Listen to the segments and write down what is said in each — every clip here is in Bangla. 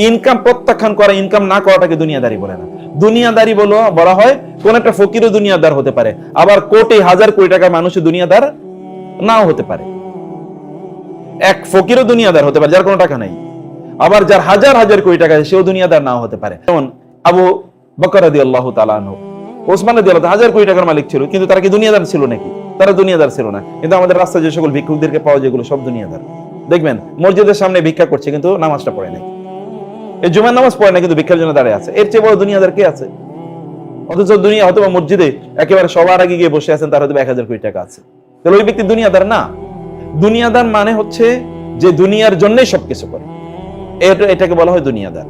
ইনকাম প্রত্যাখ্যান করা, ইনকাম না করাটাকে দুনিয়াদারি বলে না। দুনিয়াদারি বলা হয় কোন একটা ফকিরও দুনিয়াদার হতে পারে, আবার কোটি হাজার কোটি টাকার মানুষও দুনিয়াদার নাও হতে পারে। এক ফকিরও দুনিয়াদার হতে পারে যার কোনো টাকা নাই, আবার যার হাজার হাজার কোটি টাকা সেও দুনিয়াদার নাও হতে পারে। যেমন আবু বকর রাদিয়াল্লাহু তাআলা আনহু, ওসমান রাদিয়াল্লাহু তাআলা হাজার কোটি টাকার মালিক ছিল, কিন্তু তারা কি দুনিয়াদার ছিল নাকি? তারা দুনিয়াদার ছিল না। কিন্তু আমাদের রাস্তায় যে সকল ভিক্ষুকদেরকে পাওয়া যায় এগুলো সব দুনিয়াদার। দেখবেন মসজিদের সামনে ভিক্ষা করছে কিন্তু নামাজটা পড়ে নাই, এই জুমার নামাজ পড়ে না কিন্তু ভিক্ষার জন্য দাঁড়িয়ে আছে। এর চেয়ে বড় দুনিয়াদার কে আছে? অথচ দুনিয়া হয়তো মসজিদে একেবারে সবার আগে গিয়ে বসে আছেন, তার হয়তো 1000 কোটি টাকা আছে, তাহলে ওই ব্যক্তি দুনিয়াদার না। দুনিয়াদার মানে হচ্ছে যে দুনিয়ার জন্যই সবকিছু করে, এটাকে বলা হয় দুনিয়াদার।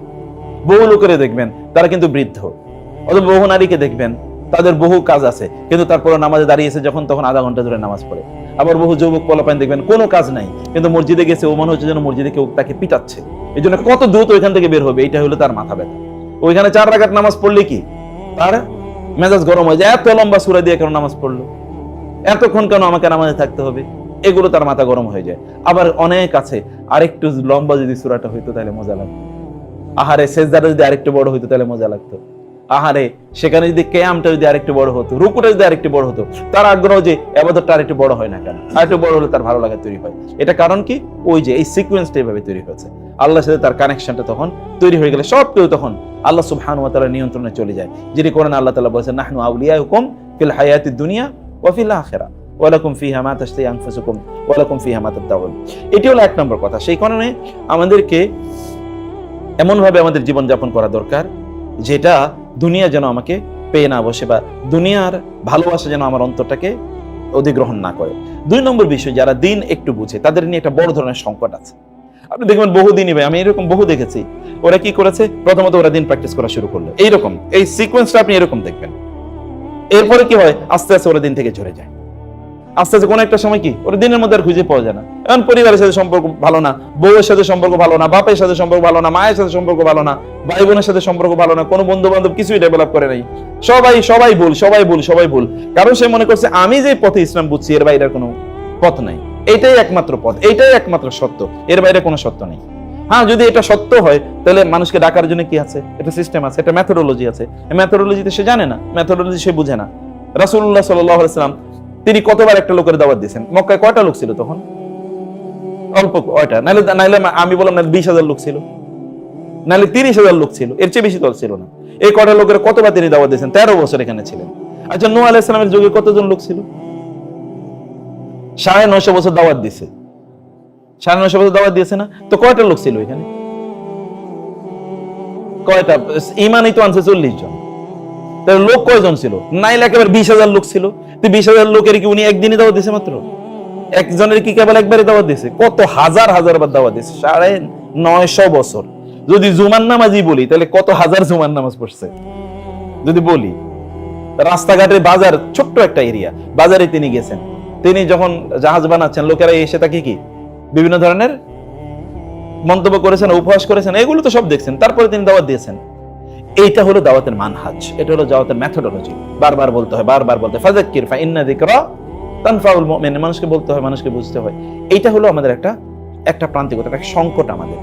বহু লোকের দেখবেন তারা কিন্তু বৃদ্ধ, অথবা বহু নারীকে দেখবেন তাদের বহু কাজ আছে কিন্তু তারপরে নামাজে দাঁড়িয়েছে যখন তখন আধা ঘন্টা ধরে নামাজ পড়ে। আবার বহু যুবক পোলাপাইন দেখবেন কোনো কাজ নাই কিন্তু মসজিদে গেছে, ও মনে হচ্ছে যেন মসজিদে কেউ তাকে পিটাচ্ছে, এই জন্য কত দ্রুত ওইখান থেকে বের হবে, এটা হলো তার মাথা ব্যথা। ওইখানে 4 রাকাত নামাজ পড়লে কি তার মেজাজ গরম হয়ে যায়, এত লম্বা সূরা দিয়ে কেন নামাজ পড়লো, এতক্ষণ কেন আমাকে নামাজে থাকতে হবে, এগুলো তার মাথা গরম হয়ে যায়। আবার অনেক আছে আরেকটু লম্বা যদি সূরাটা হইতো তাহলে মজা লাগতো, আহারে সেজদাটা যদি আরেকটু বড় হইতো তাহলে মজা লাগতো, আহারে সেখানে যদি কিয়ামটা যদি আরেকটু বড় হতো, রুকুটা যদি আরেকটু বড় হতো, তার আগ্রহ যে ইবাদতটা আরেকটু বড় হয় না কেন, আরেকটু বড় হলে তার ভালো লাগা তৈরি হয়। এটা কারণ কি, ওই যে এই সিকোয়েন্সটা এইভাবে তৈরি হয়েছে, আল্লাহর সাথে তার কানেকশনটা তখন তৈরি হয়ে গেলে সব কেউ তখন আল্লাহ সুবহানাহু ওয়া তাআলার নিয়ন্ত্রণে চলে যায়। যেটি কোরআনে আল্লাহ তাআলা বলেছেন, নাহনু আউলিয়াউকুম ফিল হায়াতিদ দুনিয়া ওয়া ফিল আখিরাহ ওয়া লাকুম ফিহা মা তাশতাহি আনফুসুকুম ওয়া লাকুম ফিহা মা তাদাউন। এটি হলো 1 নম্বর কথা। সেই কারণে আমাদেরকে এমন ভাবে আমাদের জীবন যাপন করা দরকার যেটা দুনিয়া যেন আমাকে পেয়ে না বসে, বা দুনিয়ার ভালোবাসা যেন আমার অন্তরটাকে অধিগ্রহণ না করে। 2 নম্বর বিষয়, যারা দিন একটু বুঝে তাদের নিয়ে একটা বড় ধরনের সংকট আছে। আপনি দেখবেন বহুদিনই ভাই, আমি এরকম বহু দেখেছি, ওরা কি করেছে, প্রথমত ওরা দিন প্র্যাকটিস করা শুরু করলো, এইরকম এই সিকোয়েন্সটা আপনি এরকম দেখবেন। এরপরে কি হয়, আস্তে আস্তে ওরা দিন থেকে ঝরে যায়, আস্তে আস্তে কোনো একটা সময় কি ওরা দিনের মধ্যে আর খুঁজে পাওয়া যায় না। এখন পরিবারের সাথে সম্পর্ক ভালো না, বউয়ের সাথে সম্পর্ক ভালো না, বাপের সাথে সম্পর্ক ভালো না, মায়ের সাথে সম্পর্ক ভালো না, ভাই বোনের সাথে সম্পর্ক ভালো না, কোনো বন্ধু বান্ধব কিছুই ডেভেলপ করে নাই, সবাই ভুল। কারণ সে মনে করছে আমি যে পথে ইসলাম বুঝছি এর বাইরে কোনো পথ নাই, এটাই একমাত্র পথ, এটাই একমাত্র সত্য, এর বাইরে কোনো সত্য নেই। হ্যাঁ, যদি এটা সত্য হয় তাহলে মানুষকে ডাকার জন্য কি আছে, এটা সিস্টেম আছে, এটা মেথোডোলজি আছে। এই মেথোডোলজিতে সে জানে না, মেথোডোলজি সে বুঝে না। রাসূলুল্লাহ সাল্লাল্লাহু আলাইহি ওয়াসাল্লাম তিনি কতবার একটা লোকের দাওয়াত দিয়েছেন। মক্কায় কয়টা লোক ছিল তখন? অল্প কয়টা, নাইলে আমি বললাম না 20,000 লোক ছিল, নাইলে 30,000 লোক ছিল, এর চেয়ে বেশি দল ছিল না। এই কয়টা লোকের কতবার তিনি দাওয়াত দিয়েছেন? 13 বছর এখানে ছিলেন। আচ্ছা, নূহ আলাইহিস সালামের যুগে কতজন লোক ছিল? 950 বছর দাওয়াত দিয়েছে, 950 বছর দাওয়াত দিয়েছে না? তো কয়টা লোক ছিল এখানে? কয়টা? ঈমানই তো আনছে 40 জন, তাহলে লোক কয়জন ছিল? নাইলে একেবারে 20,000 লোক ছিল। তো 20,000 লোকের কি উনি একদিনই দাওয়াত দিয়েছে মাত্র? একজনের কি কেবল একবারই দাওয়াত দিয়েছে? কত হাজার হাজার বার দাওয়াত দিয়েছে, 950 বছর। যদি জুমার নামাজি বলি তাহলে কত হাজার জুমার নামাজ পড়ছে যদি বলি। রাস্তাঘাটে বাজার, ছোট্ট একটা এরিয়া, বাজারে তিনি গেছেন, তিনি যখন জাহাজ বানাচ্ছেন লোকেরা এসে তাকে কি বিভিন্ন ধরনের মন্তব্য করেছেন, উপহাস করেছেন, এগুলো তো সব দেখছেন, তারপরে তিনি দাওয়াত দিয়েছেন। এইটা হলো দাওয়াতের মানহাজ, এটা হলো দাওয়াতের মেথোডোলজি। বারবার বলতে হয়, ফাযাক্কির ফাইন্না যিকরা তানফাউল মুমিন, মানুষকে বলতে হয়, মানুষকে বুঝতে হয়। এইটা হলো আমাদের একটা প্রান্তিকতা, একটা সংকট আমাদের।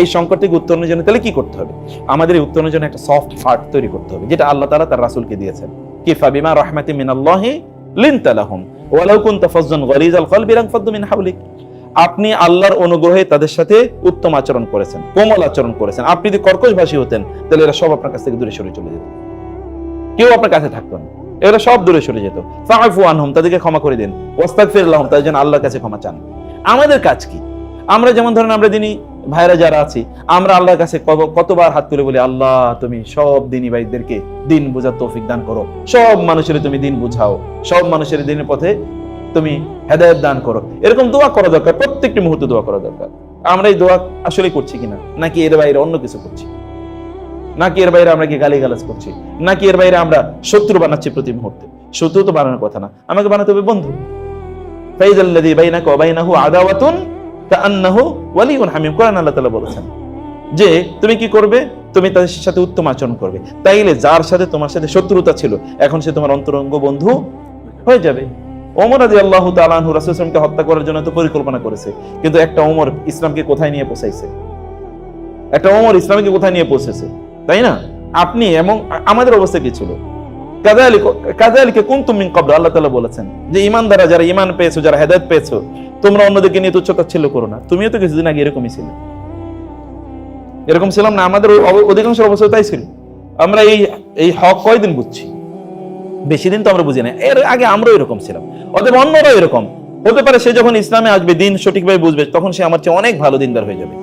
এই সংকট থেকে উত্তরণের জন্য তাহলে কি করতে হবে? আমাদের এই উত্তরণের জন্য একটা সফট হার্ট তৈরি করতে হবে, যেটা আল্লাহ তাআলা তার রাসূলকে দিয়েছেন। কিফা বিমা রাহমাতিন মিনাল্লাহি লিনতা লাহুম ওয়ালাউ কুনতা ফাজ্জান গলিজাল কলবি লানফাদ্দু মিন হাওলিক। আপনি আল্লাহর অনুগ্রহে তাদের সাথে উত্তম আচরণ করেছেন, কোমল আচরণ করেছেন। আপনি যদি কর্কশভাষী হতেন তাহলে এরা সব আপনার কাছ থেকে দূরে সরে চলে যেত, কেউ আপনার কাছে থাকতো না, এরা সব দূরে সরে যেত। ফাআফু আনহুম, তাদেরকে ক্ষমা করে দিন। ওয়াস্তাগফির লাহুম, তাদের জন্য আল্লাহর কাছে ক্ষমা চান। আমাদের কাজ কি? আমরা যেমন ধরেন আমরা দিনই ভাইরা যারা আছি, আমরা আল্লাহর কাছে কতবার হাত তুলে বলি, আল্লাহ তুমি সব দিনই ভাইদেরকে দিন বোঝার তৌফিক দান করো, সব মানুষের তুমি দিন বুঝাও, সব মানুষের দিনের পথে তুমি হেদায়েত দান করো। এরকম দোয়া করা দরকার, প্রত্যেকটি মুহূর্তে দোয়া করা দরকার। আমরা এই দোয়া আসলে করছি কিনা, নাকি এর বাইরে অন্য কিছু করছি, নাকি এর বাইরে আমরা কি গালিগালাজ করছি, নাকি এর বাইরে আমরা শত্রু বানাচ্ছি প্রতি মুহূর্তে? শত্রু তো বানানোর কথা না, আমাকে বানাতে হবে বন্ধু। ফাইজাল্লাযী বাইনাকা ওয়া বাইনাহু আদাওয়াতুন কাআন্নাহু ওয়ালিয়ুন হামীম। কোরআন আল্লাহ তাআলা বলেছেন যে তুমি কি করবে, তুমি তাদের সাথে উত্তম আচরণ করবে, তাইলে যার সাথে তোমার সাথে শত্রুতা ছিল এখন সে তোমার অন্তরঙ্গ বন্ধু হয়ে যাবে। ওমর রাদিয়াল্লাহু তাআলা আনহু রাসূল সাল্লাল্লাহু আলাইহি ওয়াসাল্লামকে হত্যা করার জন্য তো পরিকল্পনা করেছে, কিন্তু একটা ওমর ইসলামকে কোথায় নিয়ে পৌঁছাইছে? একটা ওমর ইসলামকে কোথায় নিয়ে পৌঁছেছে, তাই না? আপনি এবং আমাদের অবস্থা কি ছিল? কাযালিকা কুনতুম মিন ক্বাবল, আল্লাহ তাআলা বলেছেন যে ইমানদাররা, যারা ঈমান পেয়েছো, যারা হেদায়েত পেয়েছো, তোমরা অন্যদেরকে নিয়ে তুচ্ছ-তাচ্ছিল্য করো না। তুমিও তো কিছুদিন আগে এরকমই ছিলে। এরকম ছিলাম না? আমাদের অধিকাংশ অবস্থা তাই ছিল। আমরা এই হক কয়দিন বুঝছি? বেশি দিন তো আমরা বুঝি না। এর আগে আমরাও এরকম ছিলাম, অতএব অন্যরাও এরকম হতে পারে। সে যখন ইসলামে আসবে, দিন সঠিকভাবে বুঝবে, তখন সে আমার চেয়ে অনেক ভালো দিনদার হয়ে যাবে।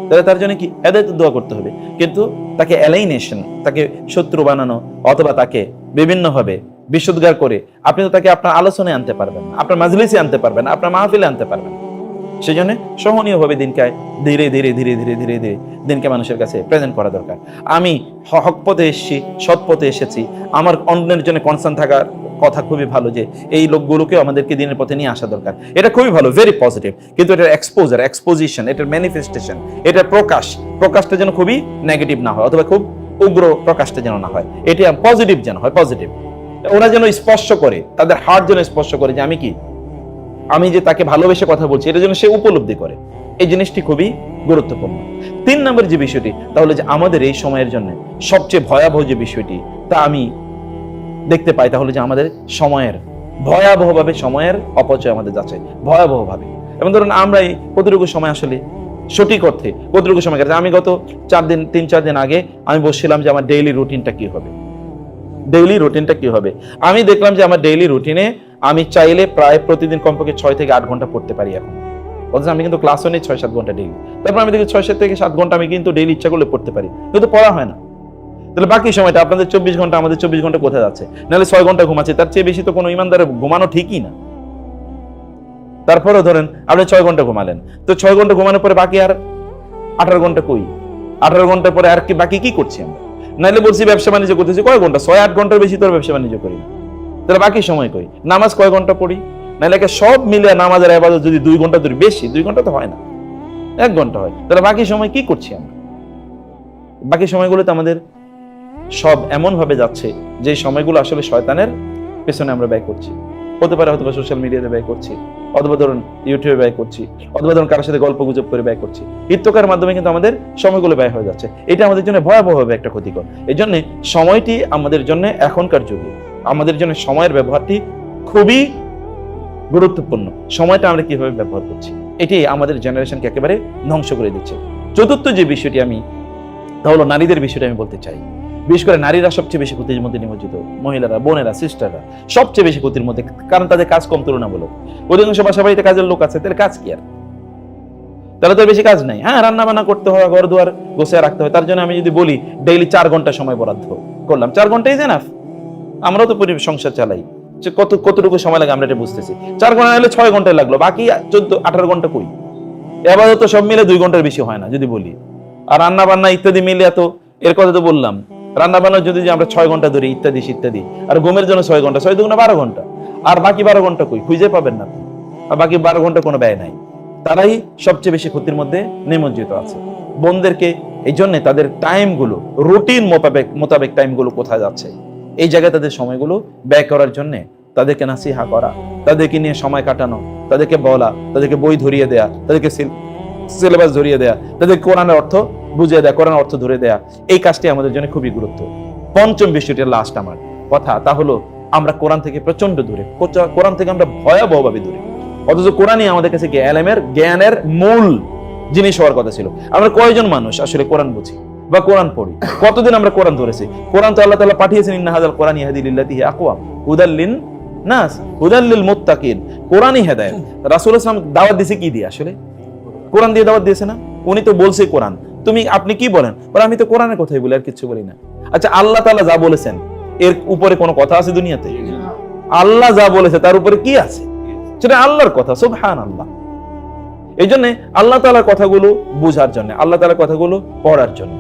তাহলে তার জন্য কি হেদায়েতের দোয়া করতে হবে। কিন্তু তাকে অ্যালাইনেশন, তাকে শত্রু বানানো অথবা তাকে বিভিন্নভাবে বিশুদ্ধগার করে আপনি তো তাকে আপনার আলোচনায় আনতে পারবেন না, আপনার মাজলিসে আনতে পারবেন না, আপনার মাহফিলে আনতে পারবেন না। সেই জন্য সহনীয় ভাবে দিনকে ধীরে ধীরে ধীরে ধীরে ধীরে ধীরে দিনকে মানুষের কাছে প্রেজেন্ট করা দরকার। আমি হক পথে এসেছি, সৎ পথে এসেছি, আমার অন্যের জন্য কনসার্ন থাকার কথা খুবই ভালো, যে এই লোকগুলোকে আমাদেরকে দিনের পথে নিয়ে আসা দরকার। এটা খুবই ভালো, ভেরি পজিটিভ। কিন্তু এটার এক্সপোজার, এক্সপোজিশন, এটার ম্যানিফেস্টেশন, এটার প্রকাশটা যেন খুবই নেগেটিভ না হয়, অথবা খুব উগ্র প্রকাশটা যেন না হয়। এটা পজিটিভ যেন হয়, পজিটিভ। ওরা যেন স্পর্শ করে, তাদের হার্ট যেন স্পর্শ করে যে আমি যে তাকে ভালোবেসে কথা বলছি, এটা যেন সে উপলব্ধি করে। এই জিনিসটি খুবই গুরুত্বপূর্ণ। 3 নম্বর যে বিষয়টি, তাহলে যে আমাদের এই সময়ের জন্য সবচেয়ে ভয়াবহ যে বিষয়টি, তা আমি দেখতে পাই, তাহলে যে আমাদের সময়ের ভয়াবহভাবে সময়ের অপচয় আমাদের যাচ্ছে ভয়াবহভাবে। এবং ধরুন আমরা এই কতটুকু সময় আসলে সঠিক অর্থে কতটুকু সময় কাটে। আমি গত 3-4 দিন আগে আমি বসছিলাম যে আমার ডেইলি রুটিনটা কি হবে, ডেইলি রুটিনটা কি হবে। আমি দেখলাম যে আমার ডেইলি রুটিনে আমি চাইলে প্রায় প্রতিদিন কমপক্ষে 6 থেকে 8 ঘন্টা পড়তে পারি এখন। অথচ আমি কিন্তু ক্লাসও নেই 6-7 ঘন্টা ডেইলি। তারপর আমি দেখি 6 থেকে 7 ঘন্টা আমি কিন্তু ডেইলি ইচ্ছা করলে পড়তে পারি, কিন্তু পড়া হয় না। তাহলে বাকি সময়টা আপনাদের 24 ঘন্টা, আমাদের 24 ঘন্টা কোথায় যাচ্ছে? নাহলে 6 ঘন্টা ঘুমাচ্ছে, তার চেয়ে বেশি তো কোনো ইমানদারের ঘুমানো ঠিকই না। তারপরেও ধরেন আপনি 6 ঘন্টা ঘুমালেন, তো 6 ঘন্টা ঘুমানোর পরে বাকি আর 18 ঘন্টা কই? 18 ঘন্টার পরে আর কি বাকি কি করছি আমরা? নাইলে বলছি ব্যবসা বাণিজ্য করতেছি, কয় ঘন্টা? 6-8 ঘন্টার বেশি তো ব্যবসা বাণিজ্য করি না। তাহলে বাকি সময় কই? নামাজ কয় ঘন্টা পড়ি? নাইলে সব মিলে নামাজের ইবাদত যদি 2 ঘন্টা ধরে, বেশি 2 ঘন্টা তো হয় না, 1 ঘন্টা হয়। তাহলে বাকি সময় কি করছি আমরা? বাকি সময়গুলোতে আমাদের সব এমন ভাবে যাচ্ছে যে সময়গুলো আসলে শয়তানের পেছনে আমরা ব্যয় করছি। হতে পারে হয়তো সোশ্যাল মিডিয়াতে ব্যয় করছি, অথবা ধরুন ইউটিউবে ব্যয় করছি, অথবা ধরুন কারোর সাথে গল্প গুজব করে ব্যয় করছি। ইত্তকার মাধ্যমে কিন্তু আমাদের সময়গুলো ব্যয় হয়ে যাচ্ছে। এটা আমাদের জন্য ভয়াবহভাবে একটা ক্ষতিকর। এই জন্য সময়টি আমাদের জন্য এখনকার যুগে আমাদের জন্য সময়ের ব্যবহারটি খুবই গুরুত্বপূর্ণ। সময়টা আমরা কিভাবে ব্যবহার করছি, এটি আমাদের জেনারেশনকে একেবারে ধ্বংস করে দিচ্ছে। চতুর্থ যে বিষয়টি আমি, তা হলো নারীদের বিষয়টা আমি বলতে চাই। বিশেষ করে নারীরা সবচেয়ে বেশি ক্ষতির মধ্যে নিমজ্জিত, মহিলারা, বোনেরা, সিস্টাররা সবচেয়ে বেশি ক্ষতির মধ্যে, কারণ তাদের কাজ কম তুলনামূলক। অধিকাংশ বাসা বাড়িতে কাজের লোক আছে, তাদের কাজ কি আর? তাহলে তো বেশি কাজ নাই। হ্যাঁ, রান্না বান্না করতে হয়, ঘর দুয়ার গোছায় রাখতে হয়। তার জন্য আমি যদি বলি ডেইলি 4 ঘন্টা সময় বরাদ্দ করলাম, 4 ঘন্টাই এনাফ। আমরাও তো সংসার চালাই, কতটুকু সময় লাগে আমরা এটা বুঝতেছি। 4 ঘন্টা হলে 6 ঘন্টায় লাগলো, বাকি 14-18 ঘন্টা কই? এবার তো সব মিলে 2 ঘন্টার বেশি হয় না যদি বলি। আর রান্না বান্না ইত্যাদি মিলে এত, এর কথা তো বললাম। রান্না বান্না যদি আমরা 6 ঘন্টা ধরি, ইত্যাদি ইত্যাদি, আর ঘুমের জন্য 6 ঘন্টা, 6 দুগুণে 12 ঘন্টা। আর বাকি 12 ঘন্টা কই? খুঁজে পাবেন না। আর বাকি 12 ঘন্টা কোনো ব্যয় নাই। তারাই সবচেয়ে বেশি ক্ষতির মধ্যে নিমজ্জিত আছে। বোনদেরকে এই জন্য তাদের টাইমগুলো, রুটিন মোতাবেক টাইমগুলো কোথায় যাচ্ছে, এই জায়গায় তাদের সময়গুলো ব্যয় করার জন্য তাদেরকে নাসিহা করা, তাদেরকে নিয়ে সময় কাটানো, তাদেরকে বলা, তাদেরকে বই ধরিয়ে দেয়া, তাদেরকে সিলেবাস ধরিয়ে দেয়া, তাদের কোরআনের অর্থ বুঝিয়ে দেয়া, কোরআনের অর্থ ধরে দেয়া, এই কাজটি আমাদের জন্য খুবই গুরুত্ব। পঞ্চম বিষয়টি, লাস্ট আমার কথা, তা হলো আমরা কোরআন থেকে প্রচন্ড দূরে, কোরআন থেকে আমরা ভয়াবহভাবে দূরে। অথচ কোরআনই আমাদের কাছে জ্ঞানের মূল জিনিস হওয়ার কথা ছিল। আমরা কয়জন মানুষ আসলে কোরআন বুঝি বা কোরআন পড়ি? কতদিন আমরা কোরআন ধরেছি? কোরআন তো আল্লাহ তাআলা পাঠিয়েছেন, ইন্না হাযাল কোরআন ইয়াহদি লিল্লাতি হিয়া আকওয়াম হুদাল লিন-নাস হুদাল লিল-মুত্তাকিন। কোরআনই হেদায়েত। রাসূলুল্লাহ সাল্লাল্লাহু আলাইহি ওয়াসাল্লাম দাওয়াত দিয়েছে কি দিয়ে? আসলে কোরআন দিয়ে দাওয়াত দিয়েছে না? উনি তো বলছে কোরআন। আপনি কি বলেন? আমি তো কোরআনের কথাই বলি, আর কিছু বলি না। আচ্ছা, আল্লাহ তাআলা যা বলেছেন এর উপরে কোনো কথা আছে দুনিয়াতে? আল্লাহ যা বলেছে তার উপরে কি আছে? সেটা আল্লাহর কথা, সুবহানাল্লাহ। এই জন্য আল্লাহ তাআলার কথাগুলো বোঝার জন্য, আল্লাহ তাআলার কথাগুলো পড়ার জন্য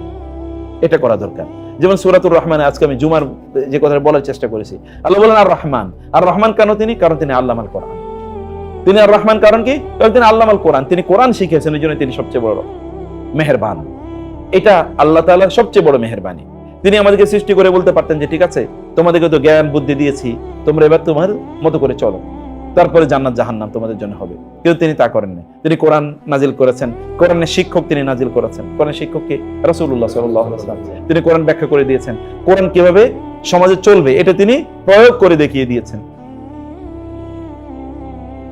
এটা করা দরকার। যেমন সূরাতুর রহমানে আজকে আমি জুমার যে কথা বলার চেষ্টা করেছি, আল্লাহ বলেন আর রহমান। আর রহমান কেন তিনি? কারণ তিনি আল্লামাল কোরআন। তিনি আর রহমান কারণ কি? কারণ তিনি আল্লামাল কোরআন, তিনি কোরআন শিখিয়েছেন, এই জন্য তিনি সবচেয়ে বড় মেহেরবান। এটা আল্লাহ তাআলার সবচেয়ে বড় মেহেরবানি। তিনি আমাদেরকে সৃষ্টি করে বলতে পারতেন যে ঠিক আছে, তোমাদেরকে তো জ্ঞান বুদ্ধি দিয়েছি, তোমরা এবার তোমার মতো করে চলো। তারপরে জান্নাত জাহান্নাম তোমাদের জন্য হবে, কিন্তু তিনি তা করেননি। তিনি কোরআন নাজিল করেছেন, কোরআনের শিক্ষক তিনি নাজিল করেছেন। কোরআনের শিক্ষক কি? রাসূলুল্লাহ সাল্লাল্লাহু আলাইহি ওয়াসাল্লাম। তিনি কোরআন ব্যাখ্যা করে দিয়েছেন, কোরআন কিভাবে সমাজে চলবে এটা তিনি প্রয়োগ করে দেখিয়ে দিয়েছেন।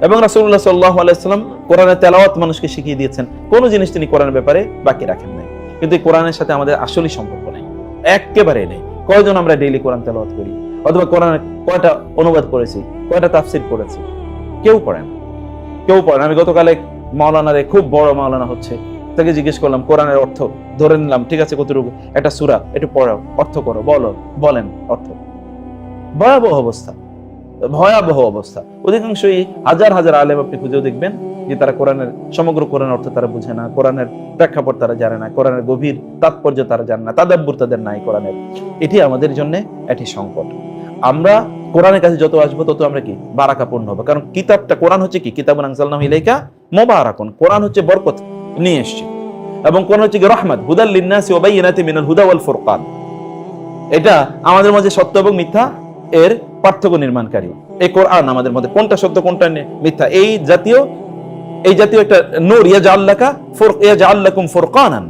এবং রাসূলুল্লাহ সাল্লাল্লাহু আলাইহি ওয়াসাল্লাম কোরআনের তেলাওয়াত মানুষকে শিখিয়ে দিয়েছেন। কোনো জিনিস তিনি কোরআনের ব্যাপারে বাকি রাখেন নাই, কিন্তু কোরআনের সাথে আমাদের আসলে সম্পর্ক নেই, একেবারে নেই। কয়জন আমরা ডেইলি কোরআন তেলাওয়াত করি, অথবা কোরআনের কয়টা অনুবাদ করেছি, কয়টা তাফসীর করেছি? কেউ পড়ে না, কেউ পড়ে না। আমি গতকাল এক মাওলানারে, খুব বড় মাওলানা হচ্ছে, তাকে জিজ্ঞেস করলাম কোরআনের অর্থ, ধরে নিলাম ঠিক আছে কতটুকু, একটা সূরা একটু পড়াও, অর্থ করো, বলেন অর্থ। ভয়াবহ অবস্থা, ভয়াবহ অবস্থা। অধিকাংশই হাজার হাজার আলেম আপনি খুঁজেও দেখবেন যে তারা কোরআনের সমগ্র কোরআনের অর্থ তারা বুঝে না, কোরআনের প্রেক্ষাপট তারা জানে না, কোরআনের গভীর তাৎপর্য তারা জানে না, তাদাব্বুর তাদের নাই কোরআনের। এটি আমাদের জন্য একটি সংকট। আমরা কোরআনের কাছে যত আসবো তত আমরা কি বারাকাপূর্ণ হবো, কারণ কিতাবটা, কোরআন হচ্ছে কি, কিতাবুন আনজালনাহু ইলাইকা মুবারাকুন, কোরআন হচ্ছে বরকত নিয়ে এসেছে, এবং কোরআন হচ্ছে কি রাহমাত, হুদাল লিন্নাসি ওয়া বাইয়িনাতিন মিনাল হুদা ওয়াল ফুরকান। এটা আমাদের মাঝে সত্য এবং মিথ্যা এর পার্থক্য নির্মাণকারী। এই কোরআন আমাদের মধ্যে কোনটা সত্য কোনটা মিথ্যা এই জাতীয় একটা নূর, ইয়াজআল লাকুম ফুরকানান।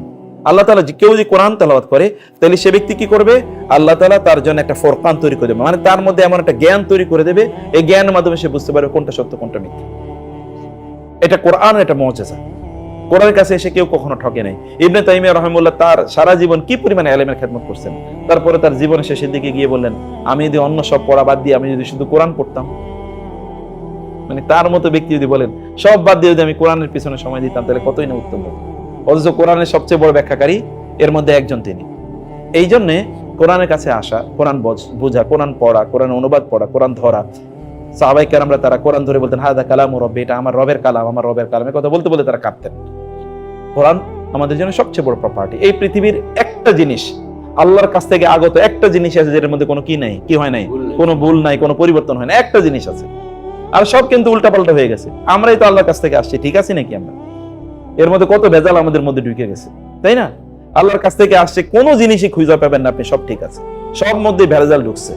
আল্লাহ তাআলা কেউ যদি কোরআন তেলাওয়াত করে তাহলে সে ব্যক্তি কি করবে? আল্লাহ তাআলা তার জন্য একটা ফুরকান তৈরি করে দেবে, মানে তার মধ্যে এমন একটা জ্ঞান তৈরি করে দেবে, এই জ্ঞানের মাধ্যমে সে বুঝতে পারবে কোনটা সত্য কোনটা মিথ্যা। এটা কোরআন, এটা মুজিজা। কোরআনের কাছে এসে কেউ কখনো ঠকে নাই। ইবনে তাইমিয়া রাহিমাহুল্লাহ তার সারা জীবন কি পরিমাণে ইলমের খেদমত করছেন, তারপরে তার জীবনের শেষের দিকে গিয়ে বললেন, আমি যদি অন্য সব পড়া বাদ দিয়ে আমি যদি শুধু কোরআন পড়তাম, মানে তার মতো ব্যক্তি যদি বলেন সব বাদ দিয়ে যদি আমি কোরআনের পিছনে সময় দিতাম তাহলে কতই না উত্তম হতো। অথচ কোরআনের সবচেয়ে বড় ব্যাখ্যাকারী এর মধ্যে একজন তিনি। এই জন্যে কোরআনের কাছে আসা, কোরআন বোঝা, কোরআন পড়া, কোরআন অনুবাদ পড়া, কোরআন ধরা। সাহাবায়ে কেরামরা তারা কোরআন ধরে বলতেন হাদা কালামু রব্বি, এটা আমার রবের কালাম, আমার রবের কালাম। এই কথা বলতে বলতে তারা কাঁদতেন। কোরআন আমাদের জন্য সবচেয়ে বড় প্রপার্টি। এই পৃথিবীর একটা জিনিস, আল্লাহর কাছ থেকে আগত একটা জিনিস আছে যেটার মধ্যে কোনো কি নাই, কি হয় নাই, কোনো ভুল নাই, কোনো পরিবর্তন হয় না, একটা জিনিস আছে। আর সব কিন্তু উল্টাপাল্টা হয়ে গেছে। আমরাই তো আল্লাহর কাছ থেকে আসছি, ঠিক আছে নাকি? আমরা এর মধ্যে কত ভেজাল আমাদের মধ্যে ঢুকে গেছে, তাই না? আল্লাহর কাছ থেকে আসছে, কোনো জিনিসই খুঁজে পাবেন না আপনি সব ঠিক আছে, সব মধ্যে ভেজাল ঢুকছে।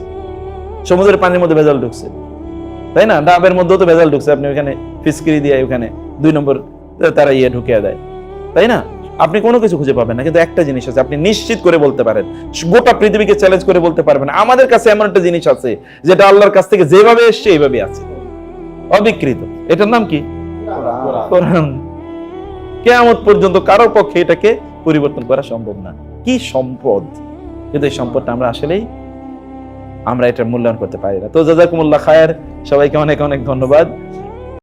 সমুদ্রের পানির মধ্যে ভেজাল ঢুকছে, তাই না? ডাবের মধ্যেও তো ভেজাল ঢুকছে। আপনি ওখানে ফিসকিরি দিয়ে ওখানে 2 নম্বর তারা ঢুকিয়ে দেয়, তাই না? আপনি কোনো কিছু খুঁজে পাবেন না, কিন্তু একটা জিনিস আছে আপনি নিশ্চিত করে বলতে পারেন, গোটা পৃথিবীকে চ্যালেঞ্জ করে বলতে পারবেন, আমাদের কাছে এমন একটা জিনিস আছে যেটা আল্লাহর কাছ থেকে যেভাবে এসছে এইভাবে আছে, অবিকৃত। এটার নাম কি? কোরআন। কিয়ামত পর্যন্ত কারোর পক্ষে এটাকে পরিবর্তন করা সম্ভব না। কি সম্পদ! কিন্তু এই সম্পদটা আমরা এটার মূল্যায়ন করতে পারি না। তো জাযাকুমুল্লাহ খায়ের, সবাইকে অনেক অনেক ধন্যবাদ।